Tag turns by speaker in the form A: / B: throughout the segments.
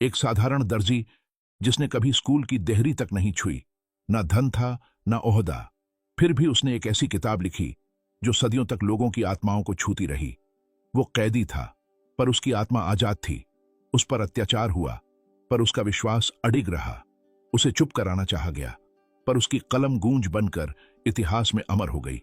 A: एक साधारण दर्जी जिसने कभी स्कूल की देहरी तक नहीं छुई, ना धन था ना ओहदा। फिर भी उसने एक ऐसी किताब लिखी जो सदियों तक लोगों की आत्माओं को छूती रही। वो कैदी था, पर उसकी आत्मा आजाद थी। उस पर अत्याचार हुआ, पर उसका विश्वास अडिग रहा। उसे चुप कराना चाहा गया, पर उसकी कलम गूंज बनकर इतिहास में अमर हो गई।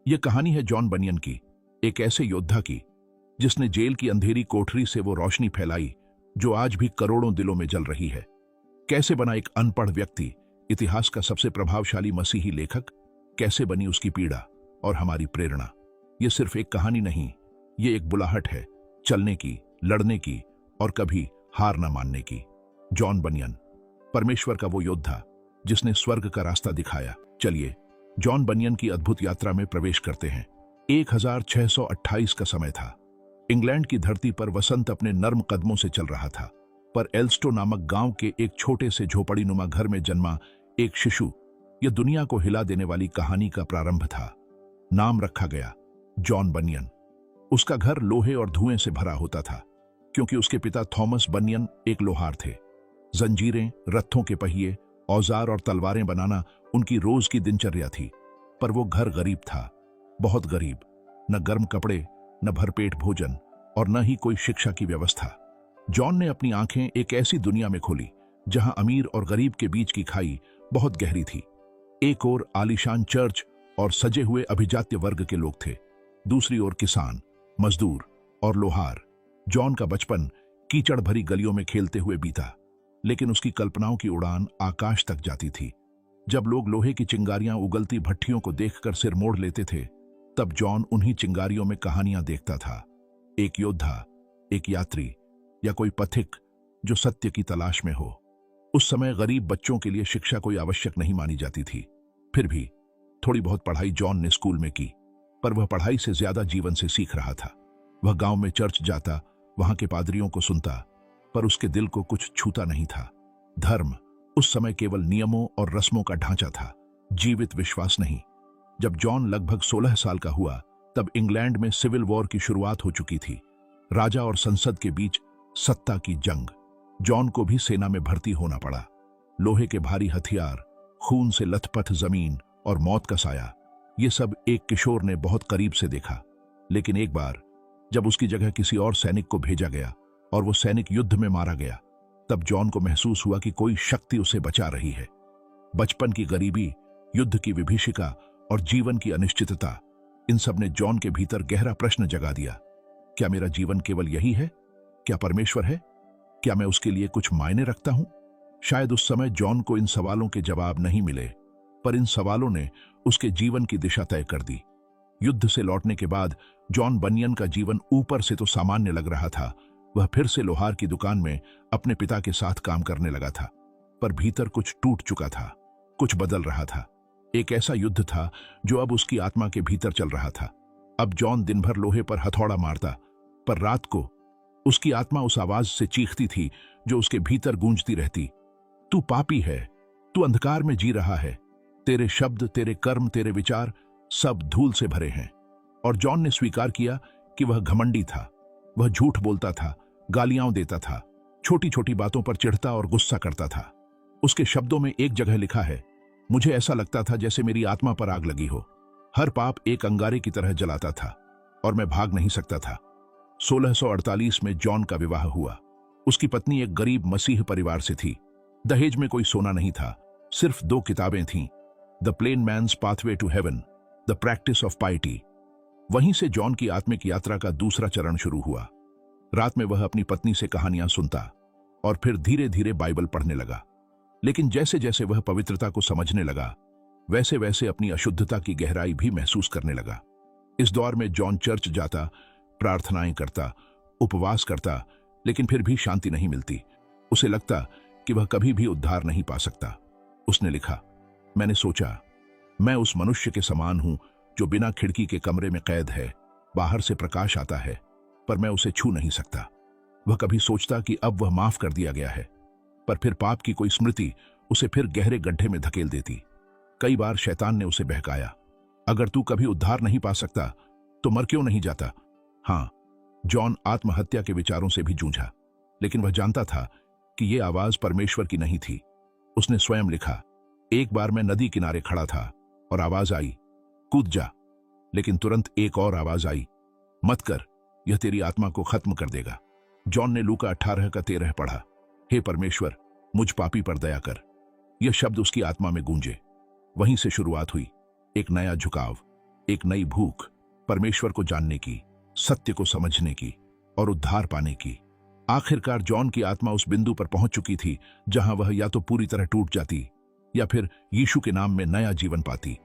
A: यह कहानी है जॉन बनियन की, एक ऐसे योद्धा की जिसने जेल की अंधेरी कोठरी से वो रोशनी फैलाई जो आज भी करोड़ों दिलों में जल रही है। कैसे बना एक अनपढ़ व्यक्ति इतिहास का सबसे प्रभावशाली मसीही लेखक, कैसे बनी उसकी पीड़ा और हमारी प्रेरणा। यह सिर्फ एक कहानी नहीं, ये एक बुलाहट है चलने की, लड़ने की और कभी हार न मानने की। जॉन बनियन, परमेश्वर का वो योद्धा जिसने स्वर्ग का रास्ता दिखाया। चलिए जॉन बनियन की अद्भुत यात्रा में प्रवेश करते हैं। 1628 का समय था। इंग्लैंड की धरती पर वसंत अपने नर्म कदमों से चल रहा था, पर एल्स्टो नामक गांव के एक छोटे से झोपड़ीनुमा घर में जन्मा एक शिशु यह दुनिया को हिला देने वाली कहानी का प्रारंभ था। नाम रखा गया जॉन बनियन। उसका घर लोहे और धुएं से भरा होता था, क्योंकि उसके पिता थॉमस बनियन एक लोहार थे। जंजीरें, रथों के पहिए, औजार और तलवारें बनाना उनकी रोज की दिनचर्या थी। पर वो घर गरीब था, बहुत गरीब। न गर्म कपड़े, न भरपेट भोजन और न ही कोई शिक्षा की व्यवस्था। जॉन ने अपनी आंखें एक ऐसी दुनिया में खोली जहां अमीर और गरीब के बीच की खाई बहुत गहरी थी। एक ओर आलीशान चर्च और सजे हुए अभिजात्य वर्ग के लोग थे, दूसरी ओर किसान, मजदूर और लोहार। जॉन का बचपन कीचड़ भरी गलियों में खेलते हुए बीता, लेकिन उसकी कल्पनाओं की उड़ान आकाश तक जाती थी। जब लोग लोहे की चिंगारियां उगलती भट्ठियों को देखकर सिर मोड़ लेते थे, तब जॉन उन्हीं चिंगारियों में कहानियां देखता था। एक योद्धा, एक यात्री या कोई पथिक जो सत्य की तलाश में हो। उस समय गरीब बच्चों के लिए शिक्षा कोई आवश्यक नहीं मानी जाती थी। फिर भी थोड़ी बहुत पढ़ाई जॉन ने स्कूल में की, पर वह पढ़ाई से ज्यादा जीवन से सीख रहा था। वह गांव में चर्च जाता, वहां के पादरियों को सुनता, पर उसके दिल को कुछ छूता नहीं था। धर्म उस समय केवल नियमों और रस्मों का ढांचा था, जीवित विश्वास नहीं। जब जॉन लगभग 16 साल का हुआ, तब इंग्लैंड में सिविल वॉर की शुरुआत हो चुकी थी। राजा और संसद के बीच सत्ता की जंग। जॉन को भी सेना में भर्ती होना पड़ा। लोहे के भारी हथियार, खून से लथपथ जमीन और मौत का साया, ये सब एक किशोर ने बहुत करीब से देखा। लेकिन एक बार जब उसकी जगह किसी और सैनिक को भेजा गया और वो सैनिक युद्ध में मारा गया, तब जॉन को महसूस हुआ कि कोई शक्ति उसे बचा रही है। बचपन की गरीबी, युद्ध की विभीषिका और जीवन की अनिश्चितता, इन सब ने जॉन के भीतर गहरा प्रश्न जगा दिया। क्या मेरा जीवन केवल यही है? क्या परमेश्वर है? क्या मैं उसके लिए कुछ मायने रखता हूं? शायद उस समय जॉन को इन सवालों के जवाब नहीं मिले, पर इन सवालों ने उसके जीवन की दिशा तय कर दी। युद्ध से लौटने के बाद जॉन बनियन का जीवन ऊपर से तो सामान्य लग रहा था। वह फिर से लोहार की दुकान में अपने पिता के साथ काम करने लगा था, पर भीतर कुछ टूट चुका था, कुछ बदल रहा था। एक ऐसा युद्ध था जो अब उसकी आत्मा के भीतर चल रहा था। अब जॉन दिन भर लोहे पर हथौड़ा मारता, पर रात को उसकी आत्मा उस आवाज से चीखती थी जो उसके भीतर गूंजती रहती। तू पापी है, तू अंधकार में जी रहा है, तेरे शब्द, तेरे कर्म, तेरे विचार सब धूल से भरे हैं। और जॉन ने स्वीकार किया कि वह घमंडी था। वह झूठ बोलता था, गालियां देता था, छोटी छोटी बातों पर चिढ़ता और गुस्सा करता था। उसके शब्दों में एक जगह लिखा है, मुझे ऐसा लगता था जैसे मेरी आत्मा पर आग लगी हो। हर पाप एक अंगारे की तरह जलाता था और मैं भाग नहीं सकता था। 1648 में जॉन का विवाह हुआ। उसकी पत्नी एक गरीब मसीह परिवार से थी। दहेज में कोई सोना नहीं था, सिर्फ 2 किताबें थीं, the plain man's pathway to heaven, the practice of piety. वहीं से जॉन की आत्मिक यात्रा का दूसरा चरण शुरू हुआ। रात में वह अपनी पत्नी से कहानियां सुनता और फिर धीरे धीरे बाइबल पढ़ने लगा। लेकिन जैसे जैसे वह पवित्रता को समझने लगा, वैसे वैसे अपनी अशुद्धता की गहराई भी महसूस करने लगा। इस दौर में जॉन चर्च जाता, प्रार्थनाएं करता, उपवास करता, लेकिन फिर भी शांति नहीं मिलती। उसे लगता कि वह कभी भी उद्धार नहीं पा सकता। उसने लिखा, मैंने सोचा, मैं उस मनुष्य के समान हूं जो बिना खिड़की के कमरे में कैद है। बाहर से प्रकाश आता है, पर मैं उसे छू नहीं सकता। वह कभी सोचता कि अब वह माफ कर दिया गया है, पर फिर पाप की कोई स्मृति उसे फिर गहरे गड्ढे में धकेल देती। कई बार शैतान ने उसे बहकाया, अगर तू कभी उद्धार नहीं पा सकता तो मर क्यों नहीं जाता। हाँ, जॉन आत्महत्या के विचारों से भी जूझा, लेकिन वह जानता था कि ये आवाज परमेश्वर की नहीं थी। उसने स्वयं लिखा, एक बार मैं नदी किनारे खड़ा था और आवाज आई, कूद जा। लेकिन तुरंत एक और आवाज आई, मत कर, यह तेरी आत्मा को खत्म कर देगा। जॉन ने लूका 18:13 पढ़ा, हे परमेश्वर, मुझ पापी पर दया कर। यह शब्द उसकी आत्मा में गूंजे। वहीं से शुरुआत हुई, एक नया झुकाव, एक नई भूख, परमेश्वर को जानने की, सत्य को समझने की और उद्धार पाने की। आखिरकार जॉन की आत्मा उस बिंदु पर पहुंच चुकी थी जहां वह या तो पूरी तरह टूट जाती या फिर यीशु के नाम में नया जीवन पाती।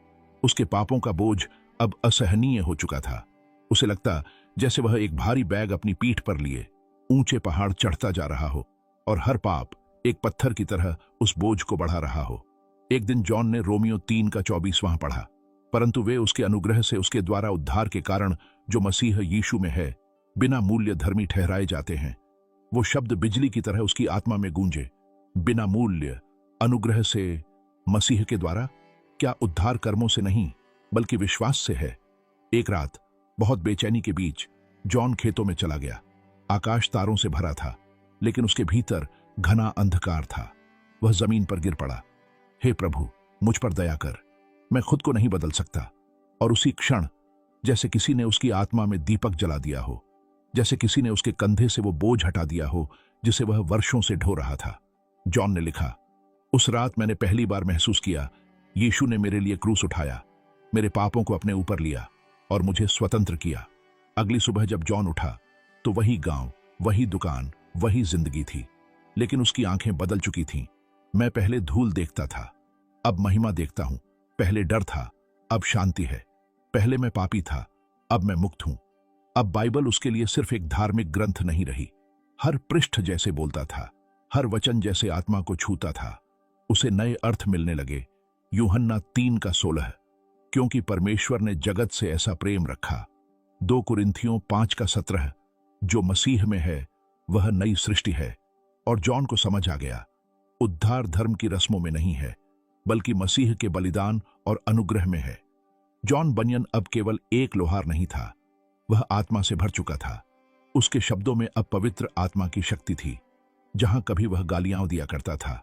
A: उसके पापों का बोझ अब असहनीय हो चुका था। उसे लगता जैसे वह एक भारी बैग अपनी पीठ पर लिए ऊंचे पहाड़ चढ़ता जा रहा हो और हर पाप एक पत्थर की तरह उस बोझ को बढ़ा रहा हो। एक दिन जॉन ने रोमियो 3:24 पढ़ा, परंतु वे उसके अनुग्रह से उसके द्वारा उद्धार के कारण जो मसीह यीशु में है बिना मूल्य धर्मी ठहराए जाते हैं। वो शब्द बिजली की तरह उसकी आत्मा में गूंजे, बिना मूल्य, अनुग्रह से, मसीह के द्वारा। क्या उद्धार कर्मों से नहीं बल्कि विश्वास से है? एक रात बहुत बेचैनी के बीच जॉन खेतों में चला गया। आकाश तारों से भरा था, लेकिन उसके भीतर घना अंधकार था। वह जमीन पर गिर पड़ा, हे प्रभु, मुझ पर दया कर, मैं खुद को नहीं बदल सकता। और उसी क्षण जैसे किसी ने उसकी आत्मा में दीपक जला दिया हो, जैसे किसी ने उसके कंधे से वो बोझ हटा दिया हो जिसे वह वर्षों से ढो रहा था। जॉन ने लिखा, उस रात मैंने पहली बार महसूस किया, यीशु ने मेरे लिए क्रूस उठाया, मेरे पापों को अपने ऊपर लिया और मुझे स्वतंत्र किया। अगली सुबह जब जॉन उठा तो वही गांव, वही दुकान, वही जिंदगी थी, लेकिन उसकी आंखें बदल चुकी थीं। मैं पहले धूल देखता था, अब महिमा देखता हूं। पहले डर था, अब शांति है। पहले मैं पापी था, अब मैं मुक्त हूं। अब बाइबल उसके लिए सिर्फ एक धार्मिक ग्रंथ नहीं रही। हर पृष्ठ जैसे बोलता था, हर वचन जैसे आत्मा को छूता था। उसे नए अर्थ मिलने लगे। यूहन्ना 3:16, क्योंकि परमेश्वर ने जगत से ऐसा प्रेम रखा। 2 कुरिन्थियों 5:17, जो मसीह में है वह नई सृष्टि है। और जॉन को समझ आ गया, उद्धार धर्म की रस्मों में नहीं है, बल्कि मसीह के बलिदान और अनुग्रह में है। जॉन बनियन अब केवल एक लोहार नहीं था, वह आत्मा से भर चुका था। उसके शब्दों में अब पवित्र आत्मा की शक्ति थी। जहां कभी वह गालियां दिया करता था,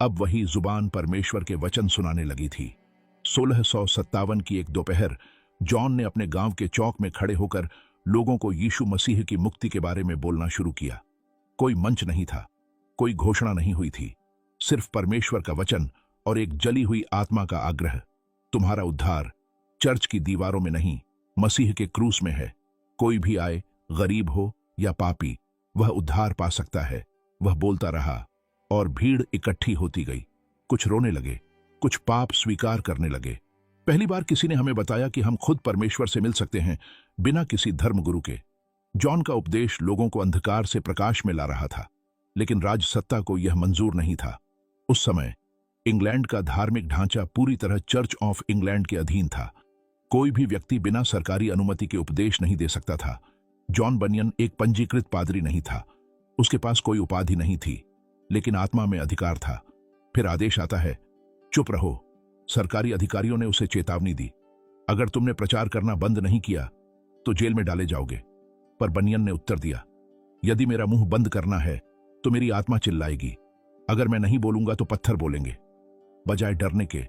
A: अब वही जुबान परमेश्वर के वचन सुनाने लगी थी। 1657 की एक दोपहर जॉन ने अपने गांव के चौक में खड़े होकर लोगों को यीशु मसीह की मुक्ति के बारे में बोलना शुरू किया। कोई मंच नहीं था, कोई घोषणा नहीं हुई थी, सिर्फ परमेश्वर का वचन और एक जली हुई आत्मा का आग्रह। तुम्हारा उद्धार चर्च की दीवारों में नहीं, मसीह के क्रूस में है। कोई भी आए, गरीब हो या पापी, वह उद्धार पा सकता है। वह बोलता रहा और भीड़ इकट्ठी होती गई। कुछ रोने लगे, कुछ पाप स्वीकार करने लगे। पहली बार किसी ने हमें बताया कि हम खुद परमेश्वर से मिल सकते हैं बिना किसी धर्मगुरु के। जॉन का उपदेश लोगों को अंधकार से प्रकाश में ला रहा था, लेकिन राजसत्ता को यह मंजूर नहीं था। उस समय इंग्लैंड का धार्मिक ढांचा पूरी तरह चर्च ऑफ इंग्लैंड के अधीन था। कोई भी व्यक्ति बिना सरकारी अनुमति के उपदेश नहीं दे सकता था। जॉन बनियन एक पंजीकृत पादरी नहीं था, उसके पास कोई उपाधि नहीं थी, लेकिन आत्मा में अधिकार था। फिर आदेश आता है, चुप रहो। सरकारी अधिकारियों ने उसे चेतावनी दी, अगर तुमने प्रचार करना बंद नहीं किया तो जेल में डाले जाओगे। पर बनियन ने उत्तर दिया, यदि मेरा मुंह बंद करना है तो मेरी आत्मा चिल्लाएगी, अगर मैं नहीं बोलूंगा तो पत्थर बोलेंगे। बजाय डरने के,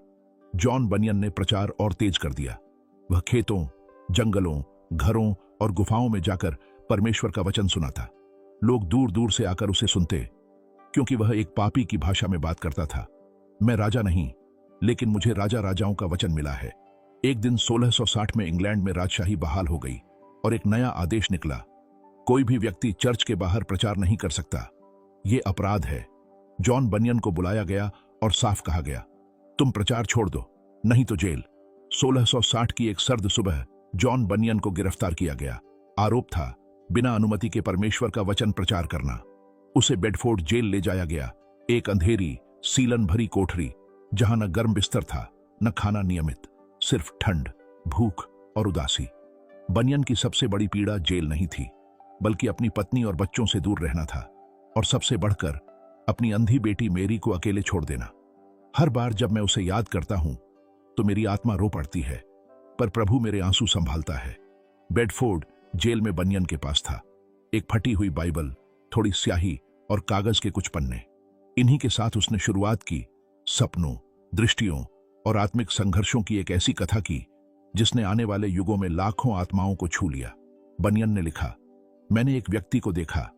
A: जॉन बनियन ने प्रचार और तेज कर दिया। वह खेतों, जंगलों, घरों और गुफाओं में जाकर परमेश्वर का वचन सुनाता। लोग दूर दूर से आकर उसे सुनते, क्योंकि वह एक पापी की भाषा में बात करता था। मैं राजा नहीं, लेकिन मुझे राजा राजाओं का वचन मिला है। एक दिन 1660 में इंग्लैंड में राजशाही बहाल हो गई और एक नया आदेश निकला, कोई भी व्यक्ति चर्च के बाहर प्रचार नहीं कर सकता, यह अपराध है। जॉन बनियन को बुलाया गया और साफ कहा गया, तुम प्रचार छोड़ दो, नहीं तो जेल। 1660 की एक सर्द सुबह जॉन बनियन को गिरफ्तार किया गया। आरोप था बिना अनुमति के परमेश्वर का वचन प्रचार करना। उसे बेडफोर्ड जेल ले जाया गया, एक अंधेरी सीलन भरी कोठरी जहां न गर्म बिस्तर था, न खाना नियमित, सिर्फ ठंड, भूख और उदासी। बनियन की सबसे बड़ी पीड़ा जेल नहीं थी, बल्कि अपनी पत्नी और बच्चों से दूर रहना था, और सबसे बढ़कर अपनी अंधी बेटी मेरी को अकेले छोड़ देना। हर बार जब मैं उसे याद करता हूं तो मेरी आत्मा रो पड़ती है, पर प्रभु मेरे आंसू संभालता है। बेडफोर्ड जेल में बनियन के पास था एक फटी हुई बाइबल, थोड़ी स्याही और कागज के कुछ पन्ने। इन्हीं के साथ उसने शुरुआत की सपनों, दृष्टियों और आत्मिक संघर्षों की एक ऐसी कथा की जिसने आने वाले युगों में लाखों आत्माओं को छू लिया। बनियन ने लिखा, मैंने एक व्यक्ति को देखा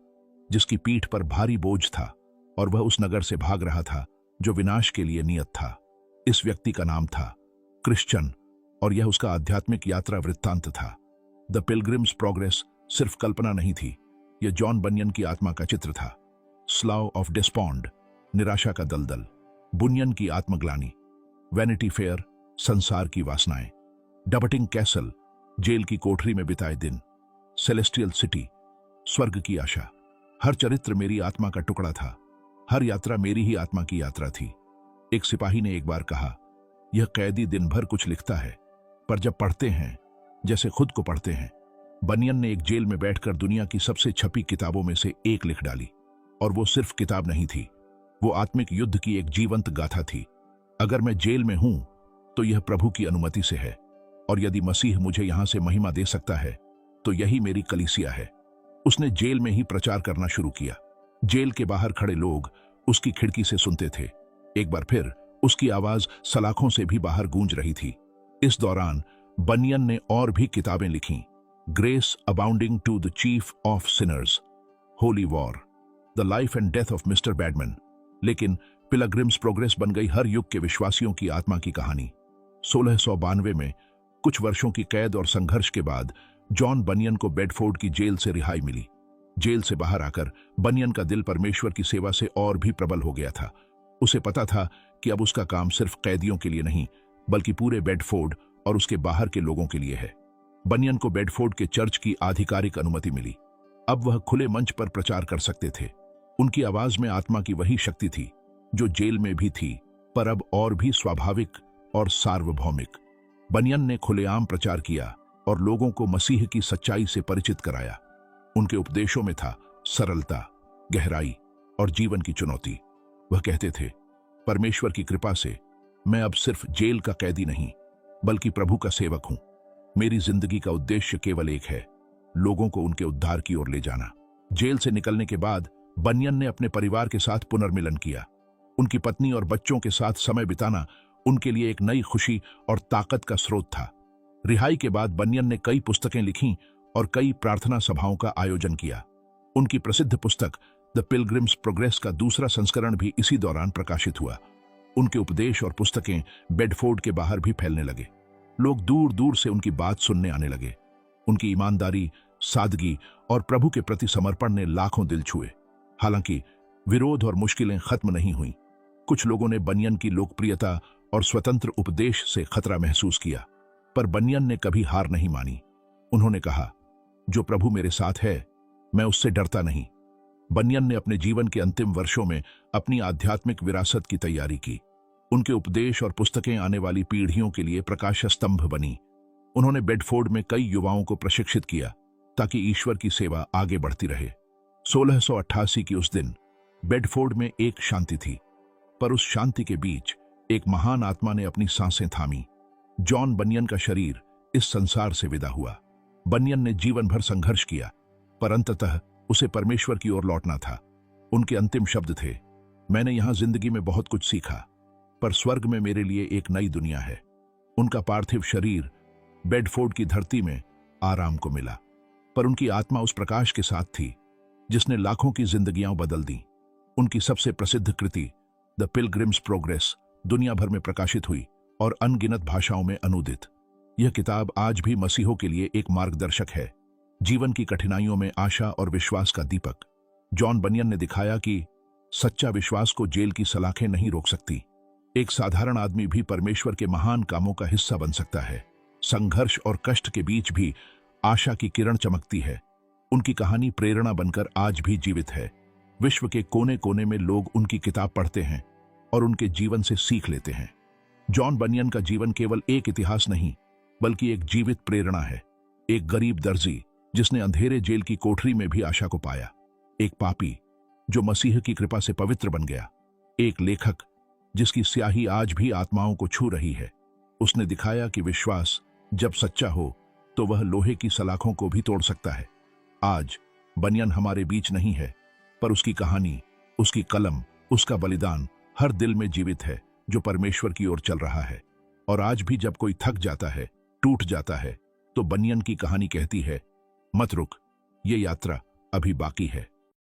A: जिसकी पीठ पर भारी बोझ था और वह उस नगर से भाग रहा था जो विनाश के लिए नियत था। इस व्यक्ति का नाम था क्रिश्चियन और यह उसका आध्यात्मिक यात्रा वृत्तांत था। द पिलग्रिम्स प्रोग्रेस सिर्फ कल्पना नहीं थी, यह जॉन बनियन की आत्मा का चित्र था। स्लाव ऑफ डिस्पॉन्ड, निराशा का दलदल, बुनियन की आत्मग्लानि, वैनिटी फेयर, संसार की वासनाएं, डबटिंग कैसल, जेल की कोठरी में बिताए दिन, सेलेस्टियल सिटी, स्वर्ग की आशा। हर चरित्र मेरी आत्मा का टुकड़ा था, हर यात्रा मेरी ही आत्मा की यात्रा थी। एक सिपाही ने एक बार कहा, यह कैदी दिन भर कुछ लिखता है, पर जब पढ़ते हैं जैसे खुद को पढ़ते हैं। बनियन ने एक जेल में बैठकर दुनिया की सबसे छपी किताबों में से एक लिख डाली, और वो सिर्फ किताब नहीं थी, वो आत्मिक युद्ध की एक जीवंत गाथा थी। अगर मैं जेल में हूं तो यह प्रभु की अनुमति से है, और यदि मसीह मुझे यहां से महिमा दे सकता है तो यही मेरी कलीसिया है। उसने जेल में ही प्रचार करना शुरू किया। जेल के बाहर खड़े लोग उसकी खिड़की से सुनते थे। एक बार फिर उसकी आवाज सलाखों से भी बाहर गूंज रही थी। इस दौरान बनियन ने और भी किताबें लिखीं, grace abounding to the chief of sinners, holy war, the life and death of mister Badman. लेकिन पिलग्रिम्स प्रोग्रेस बन गई हर युग के विश्वासियों की आत्मा की कहानी। 1692 में कुछ वर्षों की कैद और संघर्ष के बाद जॉन बनियन को बेडफोर्ड की जेल से रिहाई मिली। जेल से बाहर आकर बनियन का दिल परमेश्वर की सेवा से और भी प्रबल हो गया था। उसे पता था कि अब उसका काम सिर्फ कैदियों के लिए नहीं, बल्कि पूरे बेडफोर्ड और उसके बाहर के लोगों के लिए है। बनियन को बेडफोर्ड के चर्च की आधिकारिक अनुमति मिली। अब वह खुले मंच पर प्रचार कर सकते थे। उनकी आवाज में आत्मा की वही शक्ति थी जो जेल में भी थी, पर अब और भी स्वाभाविक और सार्वभौमिक। बनियन ने खुलेआम प्रचार किया और लोगों को मसीह की सच्चाई से परिचित कराया। उनके उपदेशों में था सरलता, गहराई और जीवन की चुनौती। वह कहते थे, परमेश्वर की कृपा से मैं अब सिर्फ जेल का कैदी नहीं, बल्कि प्रभु का सेवक हूं। मेरी जिंदगी का उद्देश्य केवल एक है, लोगों को उनके उद्धार की ओर ले जाना। जेल से निकलने के बाद बनियन ने अपने परिवार के साथ पुनर्मिलन किया। उनकी पत्नी और बच्चों के साथ समय बिताना उनके लिए एक नई खुशी और ताकत का स्रोत था। रिहाई के बाद बनियन ने कई पुस्तकें लिखीं और कई प्रार्थना सभाओं का आयोजन किया। उनकी प्रसिद्ध पुस्तक द पिलग्रिम्स प्रोग्रेस का दूसरा संस्करण भी इसी दौरान प्रकाशित हुआ। उनके उपदेश और पुस्तकें बेडफोर्ड के बाहर भी फैलने लगे। लोग दूर दूर से उनकी बात सुनने आने लगे। उनकी ईमानदारी, सादगी और प्रभु के प्रति समर्पण ने लाखों दिल छुए। हालांकि विरोध और मुश्किलें खत्म नहीं हुईं। कुछ लोगों ने बनियन की लोकप्रियता और स्वतंत्र उपदेश से खतरा महसूस किया, पर बनियन ने कभी हार नहीं मानी। उन्होंने कहा, जो प्रभु मेरे साथ है, मैं उससे डरता नहीं। बनियन ने अपने जीवन के अंतिम वर्षों में अपनी आध्यात्मिक विरासत की तैयारी की। उनके उपदेश और पुस्तकें आने वाली पीढ़ियों के लिए प्रकाश स्तंभ बनी। उन्होंने बेडफोर्ड में कई युवाओं को प्रशिक्षित किया ताकि ईश्वर की सेवा आगे बढ़ती रहे। 1688 की उस दिन बेडफोर्ड में एक शांति थी, पर उस शांति के बीच एक महान आत्मा ने अपनी सांसें थामी। जॉन बनियन का शरीर इस संसार से विदा हुआ। बनियन ने जीवन भर संघर्ष किया, पर अंततः उसे परमेश्वर की ओर लौटना था। उनके अंतिम शब्द थे, मैंने यहां जिंदगी में बहुत कुछ सीखा, पर स्वर्ग में मेरे लिए एक नई दुनिया है। उनका पार्थिव शरीर बेडफोर्ड की धरती में आराम को मिला, पर उनकी आत्मा उस प्रकाश के साथ थी जिसने लाखों की जिंदगियां बदल दी। उनकी सबसे प्रसिद्ध कृति द पिलग्रिम्स प्रोग्रेस दुनिया भर में प्रकाशित हुई और अनगिनत भाषाओं में अनुदित। यह किताब आज भी मसीहों के लिए एक मार्गदर्शक है, जीवन की कठिनाइयों में आशा और विश्वास का दीपक। जॉन बनियन ने दिखाया कि सच्चा विश्वास को जेल की सलाखें नहीं रोक सकती। एक साधारण आदमी भी परमेश्वर के महान कामों का हिस्सा बन सकता है। संघर्ष और कष्ट के बीच भी आशा की किरण चमकती है। उनकी कहानी प्रेरणा बनकर आज भी जीवित है। विश्व के कोने कोने में लोग उनकी किताब पढ़ते हैं और उनके जीवन से सीख लेते हैं। जॉन बनियन का जीवन केवल एक इतिहास नहीं, बल्कि एक जीवित प्रेरणा है। एक गरीब दर्जी जिसने अंधेरे जेल की कोठरी में भी आशा को पाया, एक पापी जो मसीह की कृपा से पवित्र बन गया, एक लेखक जिसकी स्याही आज भी आत्माओं को छू रही है। उसने दिखाया कि विश्वास जब सच्चा हो तो वह लोहे की सलाखों को भी तोड़ सकता है। आज बनियन हमारे बीच नहीं है, पर उसकी कहानी, उसकी कलम उसका बलिदान हर दिल में जीवित है जो परमेश्वर की ओर चल रहा है। और आज भी जब कोई थक जाता है, टूट जाता है, तो बनियन की कहानी कहती है, मत रुक, ये यात्रा अभी बाकी है।